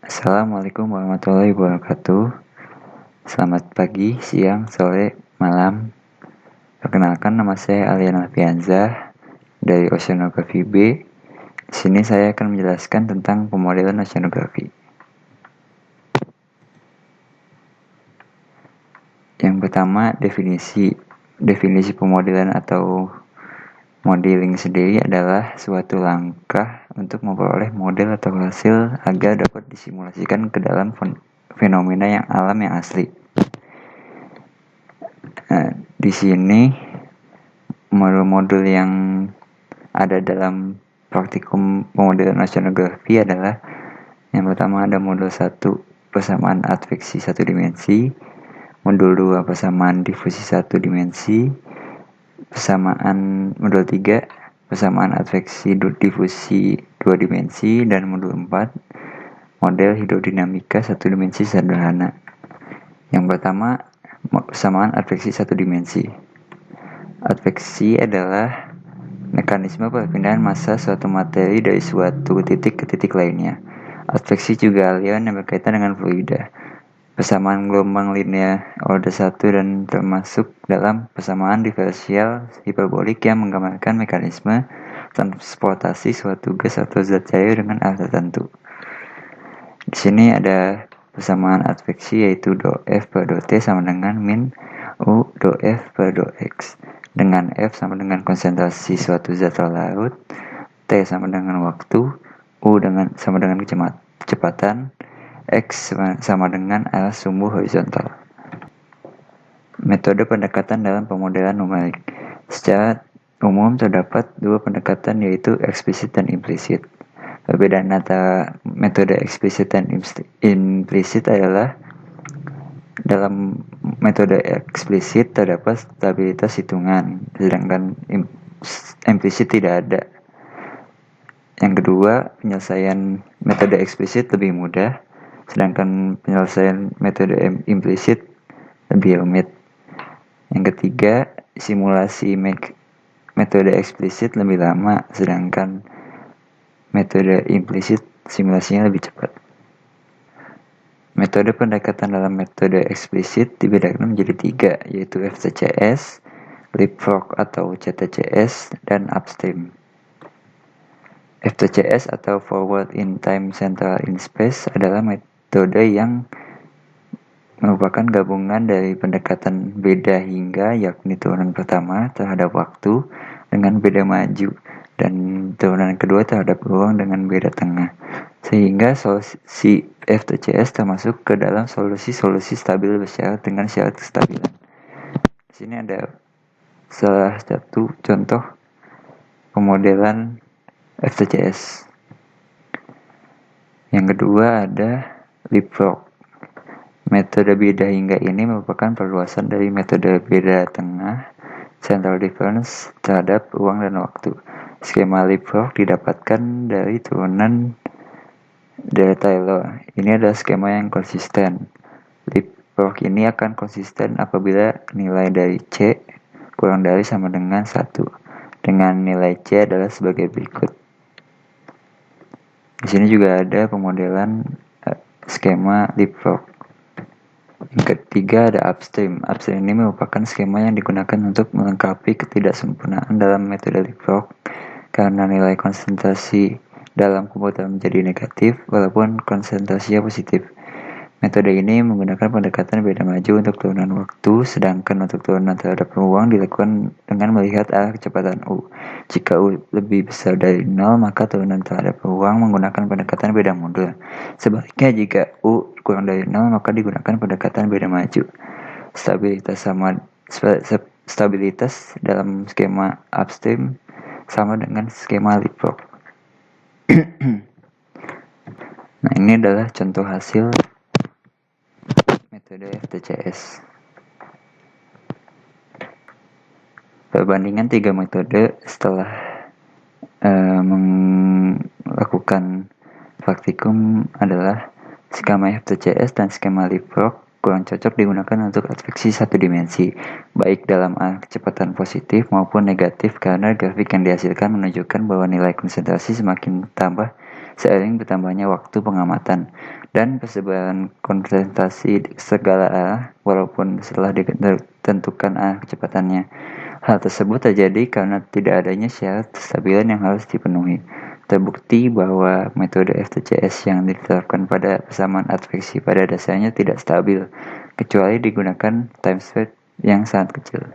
Assalamualaikum warahmatullahi wabarakatuh. Selamat pagi, siang, sore, malam. Perkenalkan, nama saya Alian Alfianzah dari Oceanografi B. Di sini saya akan menjelaskan tentang pemodelan oceanografi. Yang pertama, definisi pemodelan atau modeling sendiri adalah suatu langkah untuk memperoleh model atau hasil agar dapat disimulasikan ke dalam fenomena yang alam yang asli. Nah, di sini modul-modul yang ada dalam praktikum pemodelan oceanografi adalah yang pertama ada modul 1 persamaan adveksi satu dimensi, modul 2 persamaan difusi satu dimensi, modul 3 persamaan adveksi difusi dua dimensi, dan modul 4 model hidrodinamika satu dimensi sederhana. Yang pertama, persamaan adveksi satu dimensi. Adveksi adalah mekanisme perpindahan massa suatu materi dari suatu titik ke titik lainnya. Adveksi juga aliran yang berkaitan dengan fluida. Persamaan gelombang linear order 1 dan termasuk dalam persamaan diferensial hiperbolik yang menggambarkan mekanisme transportasi suatu gas atau zat cair dengan arah tertentu. Di sini ada persamaan adveksi yaitu dou F per dou T sama dengan min U dou F per dou X, dengan F sama dengan konsentrasi suatu zat terlarut, T sama dengan waktu, U sama dengan kecepatan, X sama dengan arah sumbu horizontal. Metode pendekatan dalam pemodelan numerik. Secara umum terdapat dua pendekatan yaitu eksplisit dan implisit. Perbedaan antara metode eksplisit dan implisit adalah dalam metode eksplisit terdapat stabilitas hitungan, sedangkan implisit tidak ada. Yang kedua, penyelesaian metode eksplisit lebih mudah, sedangkan penyelesaian metode implisit lebih rumit. Yang ketiga, simulasi metode eksplisit lebih lama, sedangkan metode implisit simulasinya lebih cepat. Metode pendekatan dalam metode eksplisit dibedakan menjadi 3, yaitu FTCS, leapfrog atau CTCS, dan upstream. FTCS atau forward in time central in space adalah metode yang merupakan gabungan dari pendekatan beda hingga, yakni turunan pertama terhadap waktu dengan beda maju, dan turunan kedua terhadap ruang dengan beda tengah, sehingga solusi FTCS termasuk ke dalam solusi-solusi stabil bersyarat dengan syarat kestabilan. Di sini ada salah satu contoh pemodelan FTCS. Yang kedua ada leapfrog. Metode beda hingga ini merupakan perluasan dari metode beda tengah central difference terhadap ruang dan waktu. Skema leapfrog didapatkan dari turunan dari Taylor. Ini adalah skema yang konsisten. Leapfrog ini akan konsisten apabila nilai dari C kurang dari sama dengan 1, dengan nilai C adalah sebagai berikut. Di sini juga ada pemodelan skema leapfrog. Yang ketiga ada upstream. Upstream ini merupakan skema yang digunakan untuk melengkapi ketidaksempurnaan dalam metode leapfrog karena nilai konsentrasi dalam komputer menjadi negatif walaupun konsentrasinya positif. Metode ini menggunakan pendekatan beda maju untuk turunan waktu, sedangkan untuk turunan terhadap ruang dilakukan dengan melihat arah kecepatan U. Jika U lebih besar dari 0, maka turunan terhadap ruang menggunakan pendekatan beda mundur. Sebaliknya, jika U kurang dari 0, maka digunakan pendekatan beda maju. Stabilitas dalam skema upstream sama dengan skema leapfrog. Nah, ini adalah contoh hasil metode FTCS. Perbandingan 3 metode setelah melakukan praktikum adalah skema FTCS dan skema leapfrog kurang cocok digunakan untuk adveksi satu dimensi, baik dalam arah kecepatan positif maupun negatif, karena grafik yang dihasilkan menunjukkan bahwa nilai konsentrasi semakin bertambah seiring bertambahnya waktu pengamatan dan persebaran konsentrasi segala arah walaupun setelah ditentukan arah kecepatannya. Hal tersebut terjadi karena tidak adanya syarat kestabilan yang harus dipenuhi. Terbukti bahwa metode FTCS yang diterapkan pada persamaan adveksi pada dasarnya tidak stabil, kecuali digunakan time spread yang sangat kecil.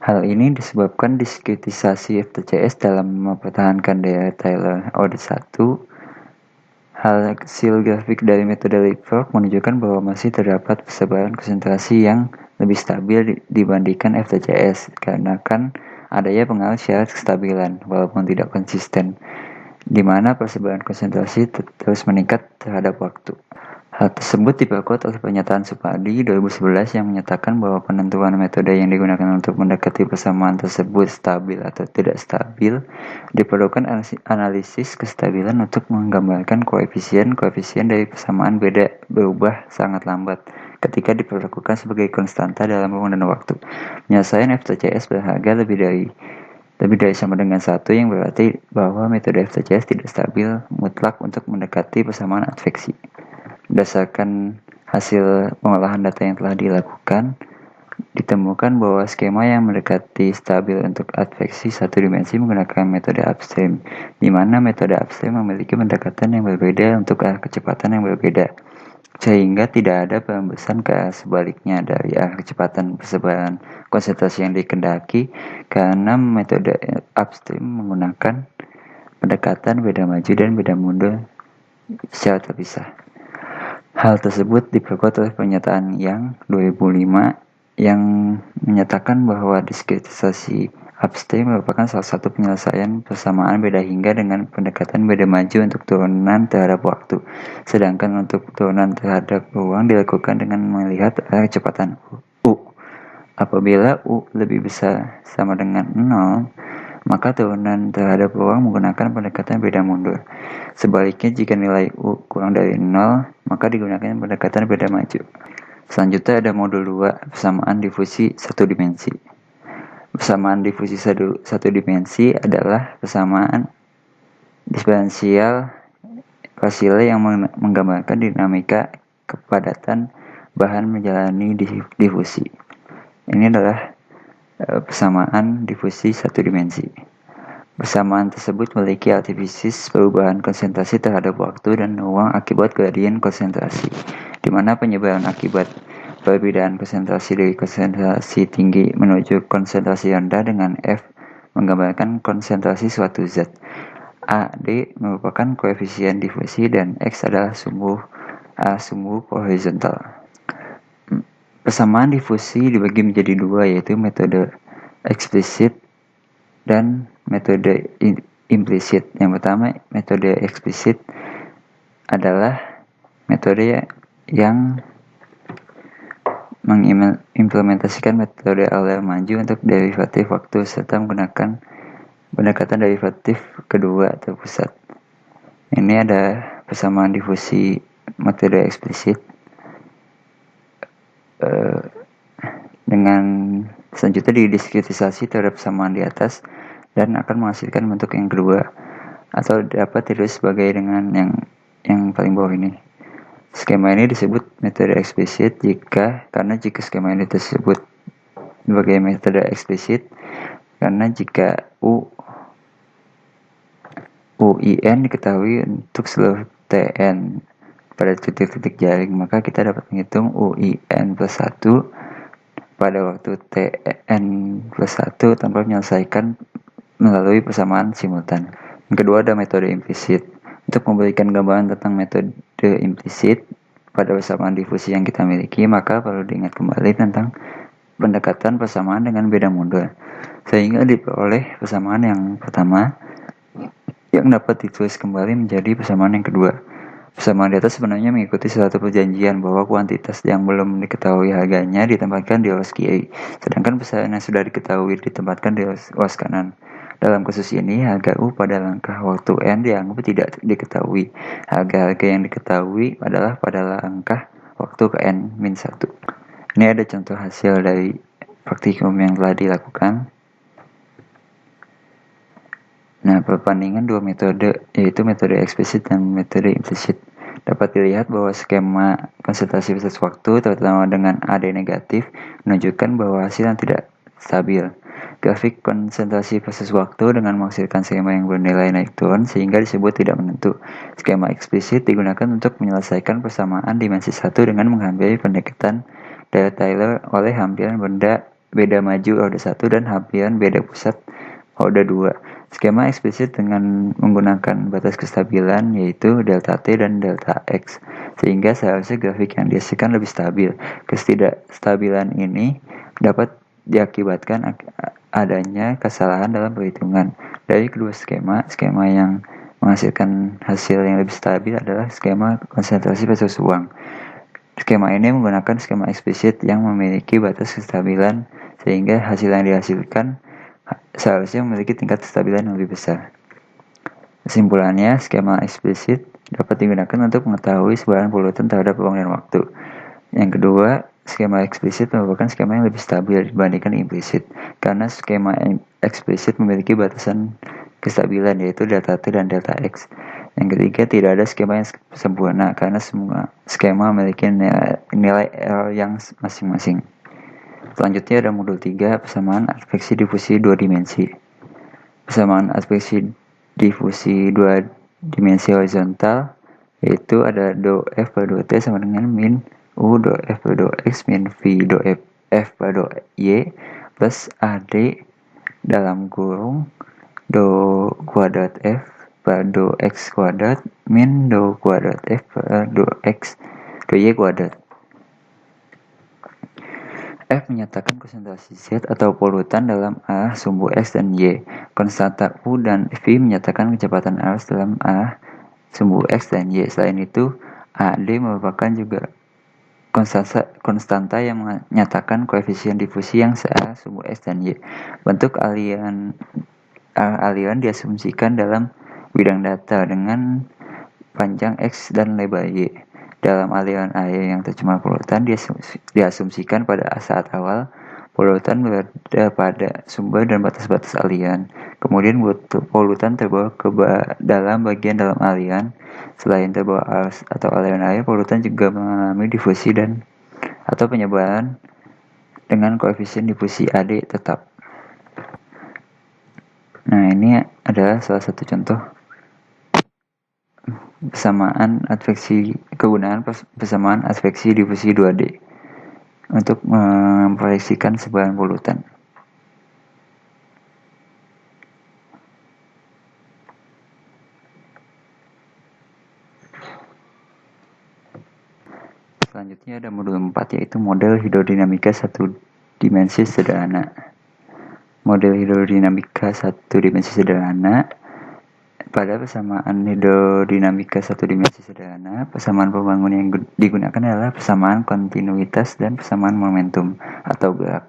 Hal ini disebabkan diskretisasi FTCS dalam mempertahankan daerah Taylor order 1. Hasil grafik dari metode Leapfrog menunjukkan bahwa masih terdapat persebaran konsentrasi yang lebih stabil dibandingkan FTCS, karena kan adanya pengaruh syarat kestabilan, walaupun tidak konsisten, di mana persebaran konsentrasi terus meningkat terhadap waktu. Hal tersebut diperkuat oleh pernyataan Supardi 2011 yang menyatakan bahwa penentuan metode yang digunakan untuk mendekati persamaan tersebut stabil atau tidak stabil diperlukan analisis kestabilan untuk menggambarkan koefisien dari persamaan berubah sangat lambat ketika diperlakukan sebagai konstanta dalam ruang dan waktu. Penyelesaian FTCS berharga lebih dari sama dengan 1, yang berarti bahwa metode FTCS tidak stabil mutlak untuk mendekati persamaan adveksi. Berdasarkan hasil pengolahan data yang telah dilakukan, ditemukan bahwa skema yang mendekati stabil untuk adveksi satu dimensi menggunakan metode upstream, di mana metode upstream memiliki pendekatan yang berbeda untuk arah kecepatan yang berbeda, sehingga tidak ada perembusan ke arah sebaliknya dari arah kecepatan persebaran konsentrasi yang dikehendaki, karena metode upstream menggunakan pendekatan beda maju dan beda mundur secara terpisah. Hal tersebut diperkuat oleh pernyataan Yang 2005 yang menyatakan bahwa diskretisasi upstream merupakan salah satu penyelesaian persamaan beda hingga dengan pendekatan beda maju untuk turunan terhadap waktu, sedangkan untuk turunan terhadap ruang dilakukan dengan melihat arah kecepatan U. Apabila U lebih besar sama dengan 0, maka turunan terhadap ruang menggunakan pendekatan beda mundur. Sebaliknya, jika nilai U kurang dari 0, maka digunakan pendekatan beda maju. Selanjutnya ada modul 2, persamaan difusi satu dimensi. Persamaan difusi satu dimensi adalah persamaan diferensial Pasile yang menggambarkan dinamika kepadatan bahan menjalani difusi. Ini adalah persamaan difusi satu dimensi. Persamaan tersebut memiliki artifisis perubahan konsentrasi terhadap waktu dan ruang akibat gradien konsentrasi, di mana penyebaran akibat perbedaan konsentrasi dari konsentrasi tinggi menuju konsentrasi rendah dengan F menggambarkan konsentrasi suatu zat. A, D merupakan koefisien difusi dan X adalah sumbu horizontal. Persamaan difusi dibagi menjadi dua, yaitu metode eksplisit dan metode implisit. Yang pertama, metode eksplisit adalah metode yang mengimplementasikan metode Euler maju untuk derivatif waktu serta menggunakan pendekatan derivatif kedua atau pusat. Ini ada persamaan difusi metode eksplisit dengan selanjutnya didiskretisasi terhadap persamaan di atas dan akan menghasilkan bentuk yang kedua, atau dapat ditulis sebagai dengan yang paling bawah ini. Skema ini disebut metode eksplisit karena jika skema ini disebut sebagai metode eksplisit karena jika UIN diketahui untuk seluruh TN pada titik-titik jaring, maka kita dapat menghitung UIN plus 1 pada waktu TN plus 1 tanpa menyelesaikan melalui persamaan simultan. Yang kedua ada metode implisit. Untuk memberikan gambaran tentang metode implisit pada persamaan difusi yang kita miliki, maka perlu diingat kembali tentang pendekatan persamaan dengan beda mundur, sehingga diperoleh persamaan yang pertama yang dapat ditulis kembali menjadi persamaan yang kedua. Persamaan di atas sebenarnya mengikuti suatu perjanjian bahwa kuantitas yang belum diketahui harganya ditempatkan di ruas kiri, sedangkan persamaan yang sudah diketahui ditempatkan di ruas kanan. Dalam kasus ini, harga U pada langkah waktu N dianggap tidak diketahui. Harga-harga yang diketahui adalah pada langkah waktu ke N-1. Ini ada contoh hasil dari praktikum yang telah dilakukan. Nah, perbandingan dua metode, yaitu metode eksplisit dan metode implisit, dapat dilihat bahwa skema konsentrasi batas waktu, terutama dengan AD negatif, menunjukkan bahwa hasil yang tidak stabil. Grafik konsentrasi batas waktu dengan menghasilkan skema yang bernilai naik turun sehingga disebut tidak menentu. Skema eksplisit digunakan untuk menyelesaikan persamaan dimensi 1 dengan mengambil pendekatan dari Taylor oleh hampiran beda maju order 1 dan hampiran beda pusat order 2. Skema eksplisit dengan menggunakan batas kestabilan yaitu delta T dan delta X, sehingga seharusnya grafik yang dihasilkan lebih stabil. Ketidakstabilan ini dapat diakibatkan adanya kesalahan dalam perhitungan. Dari kedua skema yang menghasilkan hasil yang lebih stabil adalah skema konsentrasi batas ruang. Skema ini menggunakan skema eksplisit yang memiliki batas kestabilan sehingga hasil yang dihasilkan seharusnya memiliki tingkat kestabilan yang lebih besar. Kesimpulannya, skema eksplisit dapat digunakan untuk mengetahui sebaran polutan terhadap ruang dan waktu. Yang kedua, skema eksplisit merupakan skema yang lebih stabil dibandingkan implisit, karena skema eksplisit memiliki batasan kestabilan yaitu delta T dan delta X. Yang ketiga, tidak ada skema yang sempurna karena semua skema memiliki nilai error yang masing-masing. Selanjutnya ada modul 3, persamaan adveksi difusi 2 dimensi. Persamaan adveksi difusi 2 dimensi horizontal yaitu ada do F per do T sama dengan min U do F per do X min V do F per do Y plus AD dalam kurung do kuadrat F per do X kuadrat min do kuadrat F per do X do Y kuadrat. F menyatakan konsentrasi Z atau polutan dalam arah sumbu X dan Y. Konstanta U dan V menyatakan kecepatan arus dalam arah sumbu X dan Y. Selain itu, AD merupakan juga konstanta yang menyatakan koefisien difusi yang searah sumbu X dan Y. Bentuk aliran diasumsikan dalam bidang data dengan panjang X dan lebar Y. Dalam aliran air yang tercemar polutan diasumsikan pada saat awal polutan berada pada sumber dan batas-batas aliran. Kemudian polutan terbawa ke dalam bagian dalam aliran. Selain terbawa arus atau aliran air, polutan juga mengalami difusi dan atau penyebaran dengan koefisien difusi AD tetap. Nah, ini adalah salah satu contoh kegunaan persamaan adveksi difusi 2D untuk memproyeksikan sebaran polutan. Selanjutnya ada modul 4 yaitu model hidrodinamika satu dimensi sederhana. Model hidrodinamika satu dimensi sederhana. Pada persamaan hidrodinamika satu dimensi sederhana, persamaan pembangun yang digunakan adalah persamaan kontinuitas dan persamaan momentum atau gerak.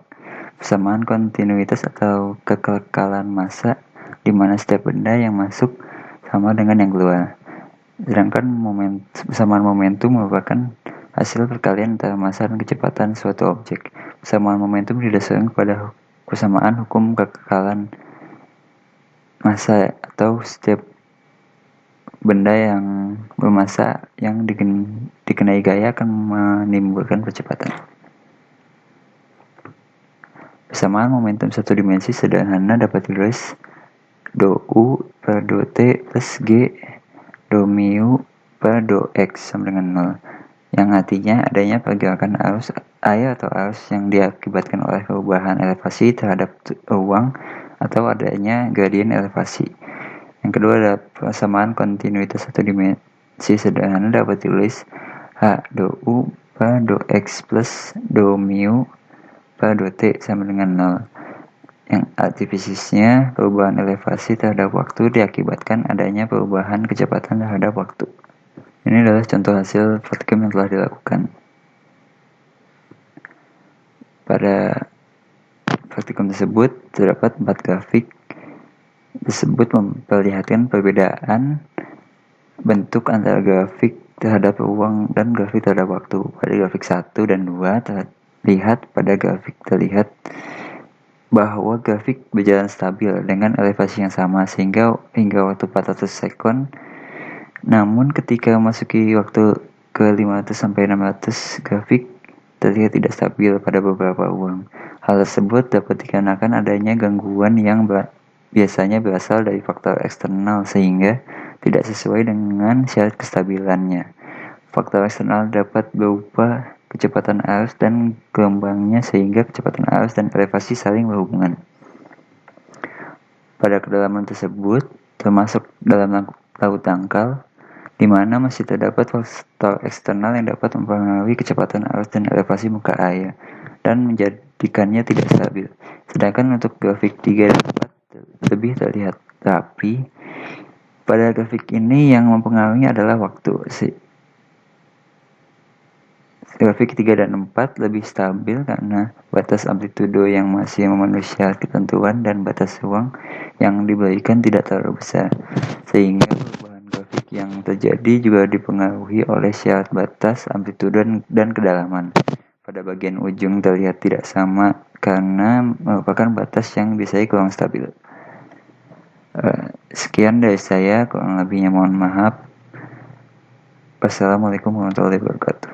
Persamaan kontinuitas atau kekekalan massa di mana setiap benda yang masuk sama dengan yang keluar. Sedangkan persamaan momentum merupakan hasil perkalian antara massa dan kecepatan suatu objek. Persamaan momentum didasarkan pada persamaan hukum kekekalan massa atau setiap benda yang bermassa yang dikenai gaya akan menimbulkan percepatan. Persamaan momentum satu dimensi sederhana dapat ditulis do U per do T plus G do mu per do X sama dengan 0, yang artinya adanya pergerakan arus air atau arus yang diakibatkan oleh perubahan elevasi terhadap ruang atau adanya gradien elevasi. Yang kedua adalah persamaan kontinuitas satu dimensi sederhana dapat ditulis H do U per do X plus do mu per do T sama dengan 0. Yang arti fisiknya perubahan elevasi terhadap waktu diakibatkan adanya perubahan kecepatan terhadap waktu. Ini adalah contoh hasil praktikum yang telah dilakukan. Pada praktikum tersebut terdapat 4 grafik tersebut memperlihatkan perbedaan bentuk antara grafik terhadap ruang dan grafik terhadap waktu. Pada grafik 1 dan 2 terlihat pada grafik terlihat bahwa grafik berjalan stabil dengan elevasi yang sama sehingga hingga waktu 400 sekon. Namun ketika memasuki waktu ke 500 sampai 600, grafik terlihat tidak stabil pada beberapa uang. Hal tersebut dapat dikarenakan adanya gangguan yang biasanya berasal dari faktor eksternal sehingga tidak sesuai dengan syarat kestabilannya. Faktor eksternal dapat berupa kecepatan arus dan gelombangnya sehingga kecepatan arus dan elevasi saling berhubungan. Pada kedalaman tersebut, termasuk dalam laut dangkal, di mana masih terdapat faktor eksternal yang dapat mempengaruhi kecepatan arus dan elevasi muka air dan menjadikannya tidak stabil. Sedangkan untuk grafik 3 dan 4 lebih terlihat rapi. Pada grafik ini yang mempengaruhi adalah waktu. Grafik 3 dan 4 lebih stabil karena batas amplitudo yang masih memenuhi syarat ketentuan dan batas ruang yang diberikan tidak terlalu besar, sehingga perubahan grafik yang terjadi juga dipengaruhi oleh syarat batas amplitudo dan kedalaman. Pada bagian ujung terlihat tidak sama karena merupakan batas yang biasanya kurang stabil. Sekian dari saya, kurang lebihnya mohon maaf. Wassalamualaikum warahmatullahi wabarakatuh.